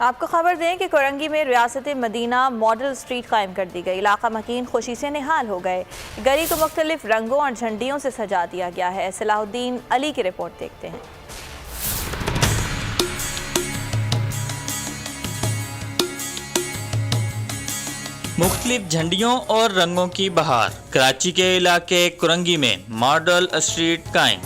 آپ کو خبر دیں کہ کرنگی میں ریاست مدینہ ماڈل سٹریٹ قائم کر دی گئی۔ علاقہ مکین خوشی سے نہال ہو گئے۔ گلی کو مختلف رنگوں اور جھنڈیوں سے سجا دیا گیا ہے۔ صلاح الدین علی کی رپورٹ دیکھتے ہیں۔ مختلف جھنڈیوں اور رنگوں کی بہار۔ کراچی کے علاقے کرنگی میں ماڈل اسٹریٹ قائم۔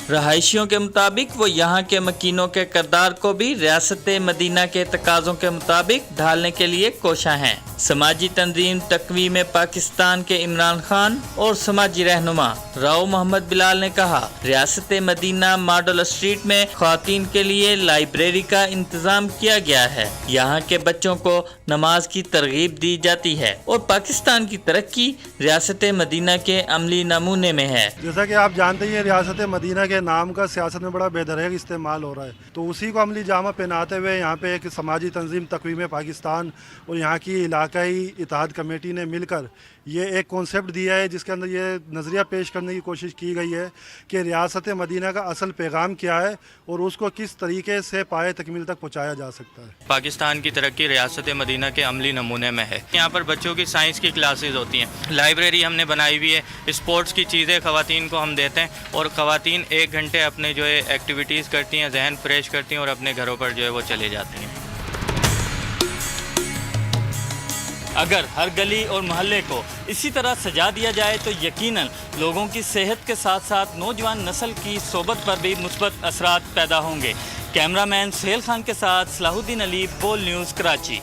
رہائشیوں کے مطابق وہ یہاں کے مکینوں کے کردار کو بھی ریاست مدینہ کے تقاضوں کے مطابق ڈھالنے کے لیے کوشاں ہیں۔ سماجی تنظیم تقویم پاکستان کے عمران خان اور سماجی رہنما راؤ محمد بلال نے کہا، ریاست مدینہ ماڈل اسٹریٹ میں خواتین کے لیے لائبریری کا انتظام کیا گیا ہے۔ یہاں کے بچوں کو نماز کی ترغیب دی جاتی ہے اور پاکستان کی ترقی ریاست مدینہ کے عملی نمونے میں ہے۔ جیسا کہ آپ جانتے ہیں ریاست مدینہ کے نام کا سیاست میں بڑا بے دریغ استعمال ہو رہا ہے، تو اسی کو عملی جامہ پہناتے ہوئے یہاں پہ ایک سماجی تنظیم تقویم پاکستان اور یہاں کی علاقائی اتحاد کمیٹی نے مل کر یہ ایک کانسیپٹ دیا ہے، جس کے اندر یہ نظریہ پیش کرنے کی کوشش کی گئی ہے کہ ریاست مدینہ کا اصل پیغام کیا ہے اور اس کو کس طریقے سے پائے تکمیل تک پہنچایا جا سکتا ہے۔ پاکستان کی ترقی ریاست مدینہ کے عملی نمونے میں ہے۔ یہاں پر بچوں کی سائنس کی کلاسز ہوتی ہیں، لائبریری ہم نے بنائی ہوئی ہے، اسپورٹس کی چیزیں خواتین کو ہم دیتے ہیں اور خواتین 1 گھنٹے اپنے جو ہے ایکٹیویٹیز کرتی ہیں، ذہن فریش کرتی ہیں اور اپنے گھروں پر جو ہے وہ چلے جاتی ہیں۔ اگر ہر گلی اور محلے کو اسی طرح سجا دیا جائے تو یقیناً لوگوں کی صحت کے ساتھ ساتھ نوجوان نسل کی صحبت پر بھی مثبت اثرات پیدا ہوں گے۔ کیمرہ مین سہیل خان کے ساتھ صلاح الدین علی، بول نیوز، کراچی۔